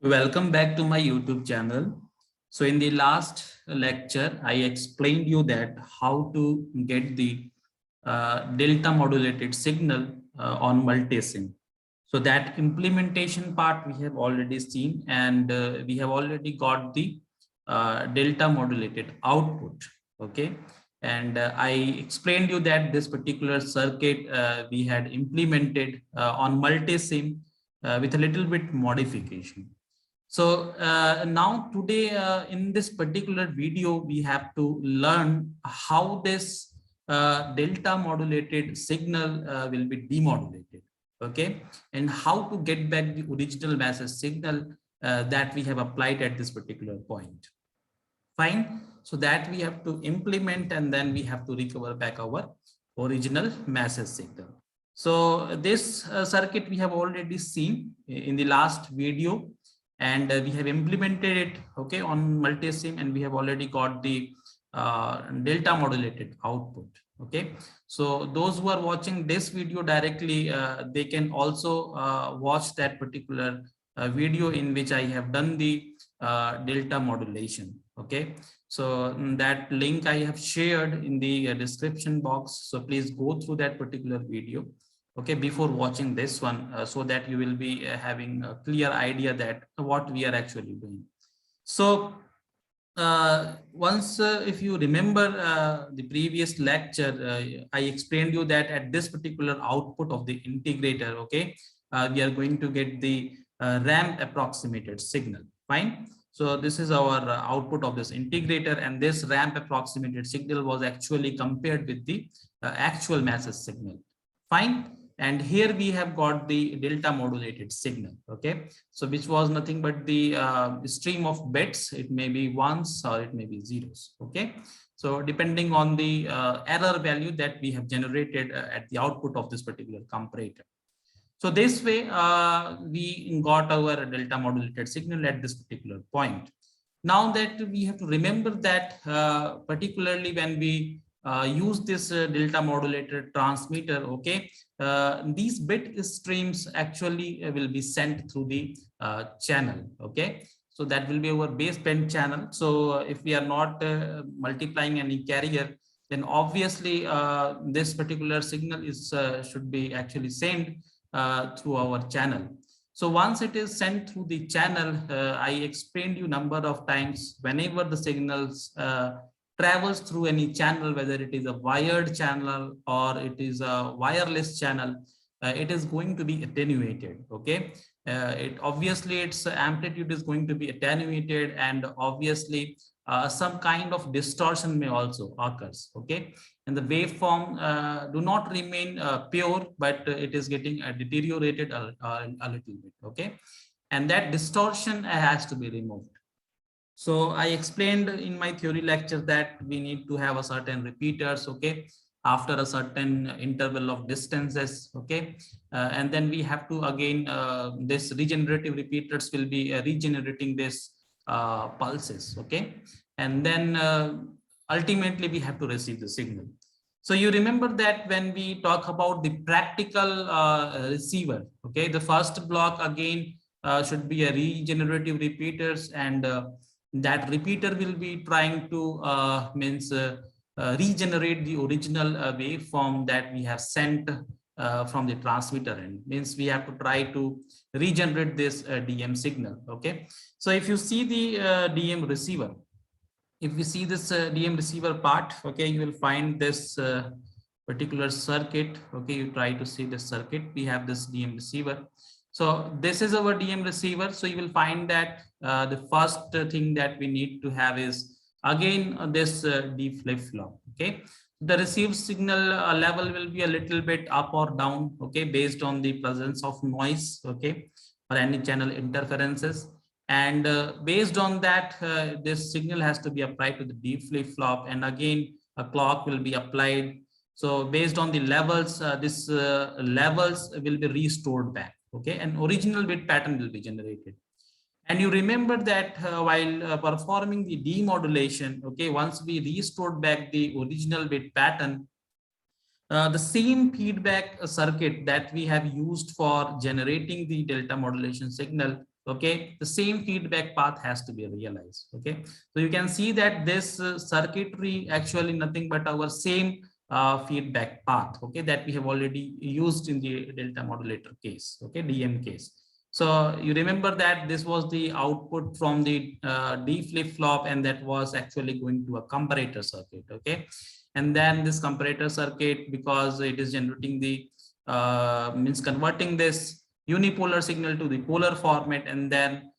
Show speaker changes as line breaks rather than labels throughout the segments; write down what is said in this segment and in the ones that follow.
Welcome back to my YouTube channel. So in the last lecture, I explained you that how to get the delta modulated signal on MultiSim. So that implementation part we have already seen, and we have already got the delta modulated output. Okay. And I explained you that this particular circuit we had implemented on MultiSim with a little bit modification. So now today in this particular video, we have to learn how this delta modulated signal will be demodulated, okay, and how to get back the original message signal that we have applied at this particular point. Fine. So that we have to implement, and then we have to recover back our original message signal. So this circuit we have already seen in the last video, and we have implemented it, okay, on MultiSim, and we have already got the delta modulated output. Okay, so those who are watching this video directly, they can also watch that particular video in which I have done the delta modulation. Okay, so that link I have shared in the description box, so please go through that particular video, okay, before watching this one, so that you will be having a clear idea that what we are actually doing. So once if you remember the previous lecture, I explained you that at this particular output of the integrator, okay, we are going to get the ramp approximated signal. Fine. So this is our output of this integrator, and this ramp approximated signal was actually compared with the actual message signal. Fine. And here we have got the delta modulated signal, okay, so which was nothing but the stream of bits. It may be ones or it may be zeros, okay, so depending on the error value that we have generated at the output of this particular comparator. So this way we got our delta modulated signal at this particular point. Now that we have to remember that particularly when we use this delta modulated transmitter, okay, these bit streams actually will be sent through the channel, okay, so that will be our baseband channel. So if we are not multiplying any carrier, then obviously this particular signal is should be actually sent through our channel. So once it is sent through the channel, I explained you number of times, whenever the signals travels through any channel, whether it is a wired channel or it is a wireless channel, it is going to be attenuated, okay. It obviously its amplitude is going to be attenuated, and obviously some kind of distortion may also occurs, okay, and the waveform do not remain pure, but it is getting deteriorated a little bit, okay, and that distortion has to be removed. So I explained in my theory lecture that we need to have a certain repeaters, okay, after a certain interval of distances, okay, and then we have to again this regenerative repeaters will be regenerating this pulses, okay, and then ultimately we have to receive the signal. So you remember that when we talk about the practical receiver, okay, the first block again should be a regenerative repeaters, and that repeater will be trying to regenerate the original waveform that we have sent from the transmitter end. Means we have to try to regenerate this DM signal, okay. So if you see the DM receiver, if we see this DM receiver part, okay, you will find this particular circuit, okay, you try to see this circuit, we have this DM receiver. So this is our DM receiver. So you will find that the first thing that we need to have is again this D flip-flop, okay. The received signal level will be a little bit up or down, okay, based on the presence of noise, okay, or any channel interferences. And based on that, this signal has to be applied to the D flip-flop, and again a clock will be applied. So based on the levels, this levels will be restored back, okay, and original bit pattern will be generated. And you remember that while performing the demodulation, okay, once we restored back the original bit pattern, the same feedback circuit that we have used for generating the delta modulation signal, okay, the same feedback path has to be realized. Okay, so you can see that this circuitry actually nothing but our same feedback path, okay, that we have already used in the delta modulator case, okay, DM case. So you remember that this was the output from the D flip-flop, and that was actually going to a comparator circuit, okay. And then this comparator circuit, because it is generating the means converting this unipolar signal to the polar format, and then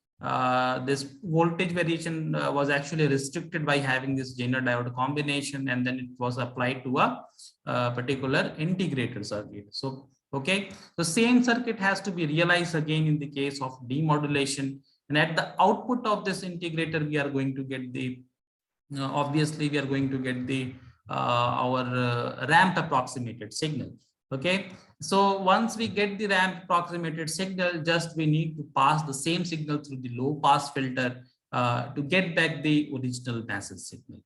this voltage variation was actually restricted by having this Zener diode combination, and then it was applied to a particular integrated circuit. So okay, the same circuit has to be realized again in the case of demodulation, and at the output of this integrator we are going to get the obviously we are going to get the our ramp approximated signal. Okay, so once we get the ramp approximated signal, just we need to pass the same signal through the low pass filter to get back the original message signal.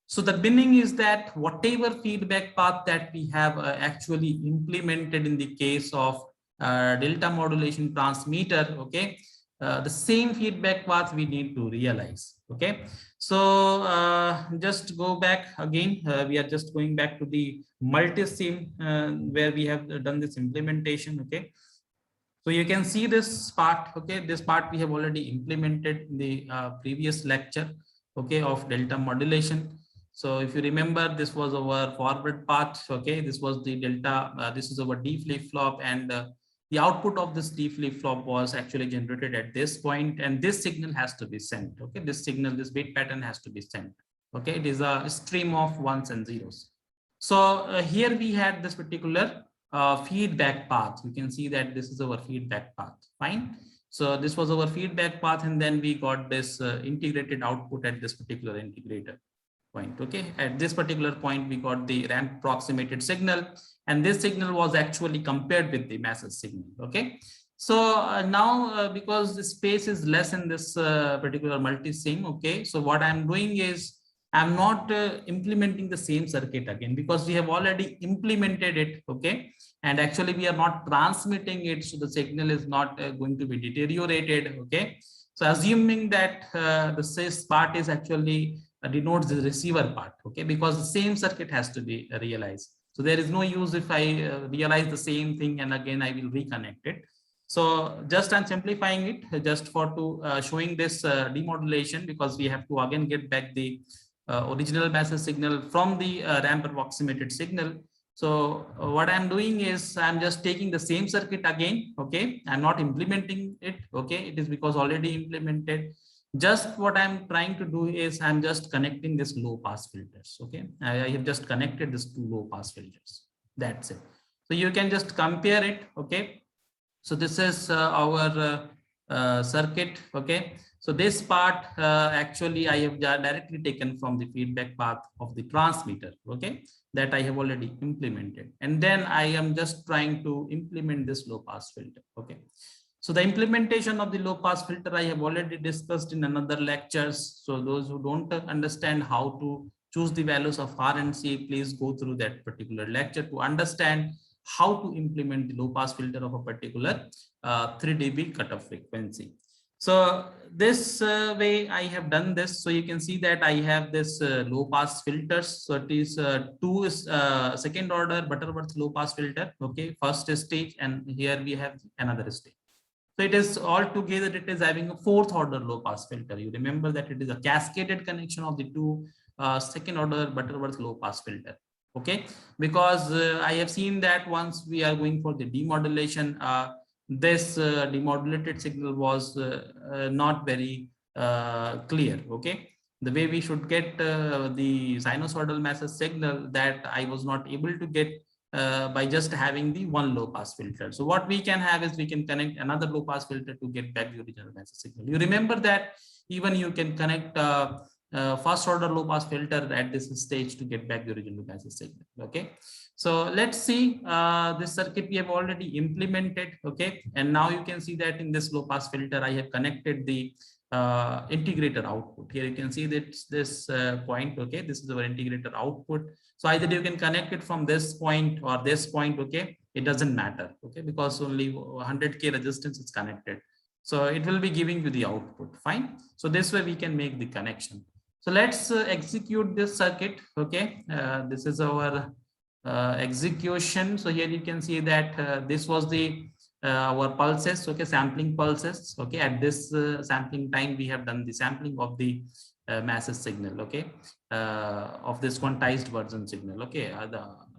So the meaning is that whatever feedback path that we have actually implemented in the case of delta modulation transmitter, okay, the same feedback path we need to realize. Okay, so just go back again. We are just going back to the MultiSim where we have done this implementation. Okay, so you can see this part. Okay, this part we have already implemented in the previous lecture, okay, of delta modulation. So if you remember, this was our forward path. Okay, this was the delta. This is our D flip-flop, and the output of this D flip-flop was actually generated at this point, and this signal has to be sent. Okay, this signal, this bit pattern has to be sent. Okay, it is a stream of ones and zeros. So here we had this particular feedback path. You can see that this is our feedback path. Fine. So this was our feedback path, and then we got this integrated output at this particular integrator point. Okay, at this particular point we got the ramp approximated signal, and this signal was actually compared with the message signal. Okay, so now because the space is less in this particular MultiSim, okay, so what I'm doing is I'm not implementing the same circuit again, because we have already implemented it. Okay, and actually we are not transmitting it, so the signal is not going to be deteriorated. Okay, so assuming that the cis part is actually denotes the receiver part, okay, because the same circuit has to be realized. So there is no use if I realize the same thing and again I will reconnect it. So just I'm simplifying it just for to showing this demodulation, because we have to again get back the original message signal from the ramp approximated signal. So what I'm doing is I'm just taking the same circuit again. Okay, I'm not implementing it. Okay, it is because already implemented. Just what I'm trying to do is I'm just connecting this low pass filters. Okay, I have just connected this two low pass filters. That's it. So you can just compare it. Okay, so this is our circuit. Okay, so this part actually I have directly taken from the feedback path of the transmitter. Okay, that I have already implemented, and then I am just trying to implement this low pass filter. Okay, so the implementation of the low pass filter I have already discussed in another lectures. So those who don't understand how to choose the values of R and C, please go through that particular lecture to understand how to implement the low pass filter of a particular 3 dB cutoff frequency. So this way I have done this. So you can see that I have this low pass filters. So it is two second order Butterworth low pass filter. Okay, first stage, and here we have another stage. So it is all together, it is having a fourth order low pass filter. You remember that it is a cascaded connection of the two second order Butterworth low pass filter. Okay, because I have seen that once we are going for the demodulation, this demodulated signal was not very clear. Okay, the way we should get the sinusoidal message signal, that I was not able to get by just having the one low pass filter. So what we can have is we can connect another low pass filter to get back the original message signal. You remember that even you can connect first order low pass filter at this stage to get back the original message signal. Okay, so let's see this circuit we have already implemented. Okay, and now you can see that in this low pass filter I have connected the integrator output. Here you can see that this point. Okay, this is our integrator output. So either you can connect it from this point or this point. Okay, it doesn't matter. Okay, because only 100K resistance is connected. So it will be giving you the output. Fine. So this way we can make the connection. So let's execute this circuit. Okay. This is our execution. So here you can see that this was the our pulses. Okay. Sampling pulses. Okay. At this sampling time, we have done the sampling of the masses signal. Okay. Of this quantized version signal. Okay.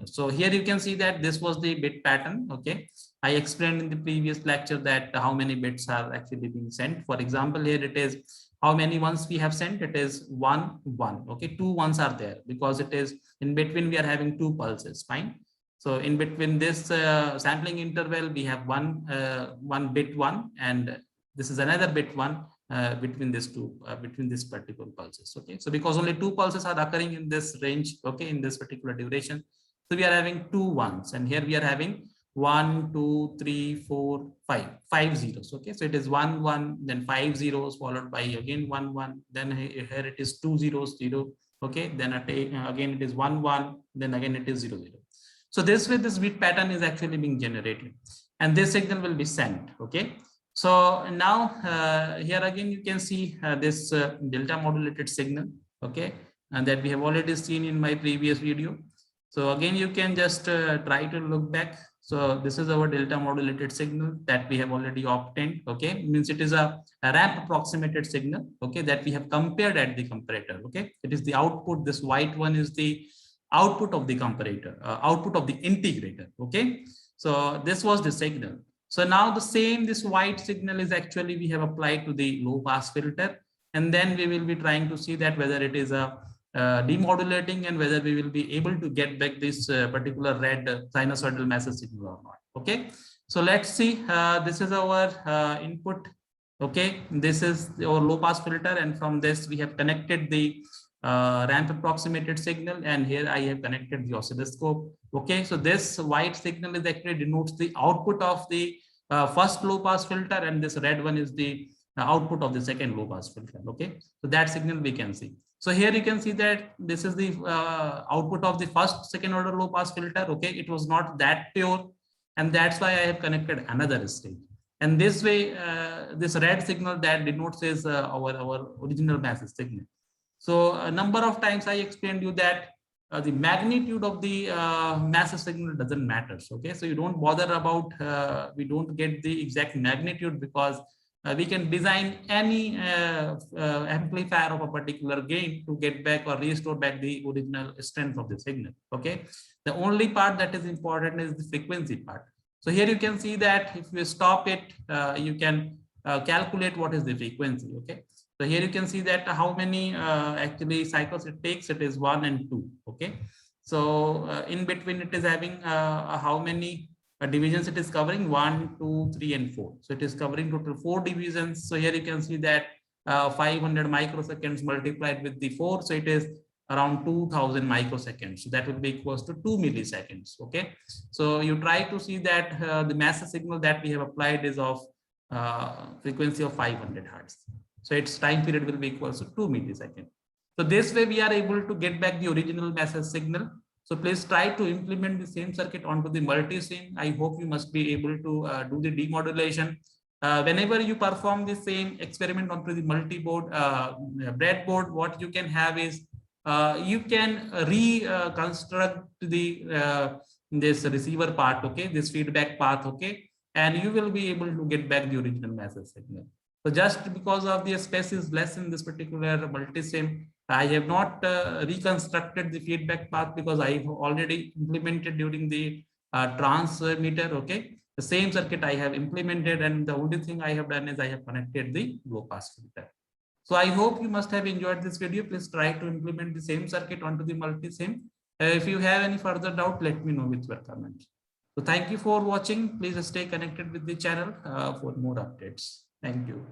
So here you can see that this was the bit pattern. Okay. I explained in the previous lecture that how many bits are actually being sent. For example, here it is how many ones we have sent. It is 1 1. Okay, 2 ones are there because it is in between we are having 2 pulses. Fine. So in between this sampling interval, we have one bit 1, and this is another bit 1 between these two between this particular pulses. Okay, so because only 2 pulses are occurring in this range. Okay, in this particular duration, so we are having 2 ones, and here we are having 1 2 3 4 5 zeros. Okay, so it is 1 1, then 5 zeros, followed by again 1 1, then here it is 2 zeros 0. Okay, then again it is 1 1, then again it is 0 0. So this way this bit pattern is actually being generated, and this signal will be sent. Okay, so now here again you can see this delta modulated signal. Okay, and that we have already seen in my previous video. So again you can just try to look back. So this is our delta modulated signal that we have already obtained. Okay, means it is a ramp approximated signal. Okay, that we have compared at the comparator. Okay, it is the output. This white one is the output of the comparator, output of the integrator. Okay, so this was the signal. So now this white signal is actually we have applied to the low pass filter, and then we will be trying to see that whether it is a demodulating and whether we will be able to get back this particular red sinusoidal massive signal or not. Okay, so let's see. This is our input. Okay, this is our low pass filter, and from this we have connected the ramp approximated signal, and here I have connected the oscilloscope. Okay, so this white signal is actually denotes the output of the first low pass filter, and this red one is the output of the second low pass filter. Okay, so that signal we can see. So here you can see that this is the output of the first second order low pass filter. Okay, it was not that pure, and that's why I have connected another stage. And this way, this red signal that denotes is our original massive signal. So a number of times I explained you that the magnitude of the massive signal doesn't matter. Okay, so you don't bother about we don't get the exact magnitude, because we can design any amplifier of a particular gain to get back or restore back the original strength of the signal. Okay, the only part that is important is the frequency part. So here you can see that if you stop it, you can calculate what is the frequency. Okay, so here you can see that how many actually cycles it takes. It is 1 and 2. Okay, so in between it is having how many divisions it is covering? 1 2 3 and 4. So it is covering total 4 divisions. So here you can see that 500 microseconds multiplied with the 4, so it is around 2000 microseconds. So that will be equals to 2 milliseconds. Okay, so you try to see that the massive signal that we have applied is of frequency of 500 hertz. So its time period will be equals to 2 milliseconds. So this way we are able to get back the original massive signal. So please try to implement the same circuit onto the MultiSim. I hope you must be able to do the demodulation. Whenever you perform the same experiment onto the multi-board breadboard, what you can have is you can reconstruct the this receiver part. Okay, this feedback path. Okay, and you will be able to get back the original massive signal. So just because of the space is less in this particular MultiSim, I have not reconstructed the feedback path because I have already implemented during the transmitter. Okay, the same circuit I have implemented, and the only thing I have done is I have connected the low pass filter. So I hope you must have enjoyed this video. Please try to implement the same circuit onto the MultiSim. If you have any further doubt, let me know with your comments. So thank you for watching. Please stay connected with the channel for more updates. Thank you.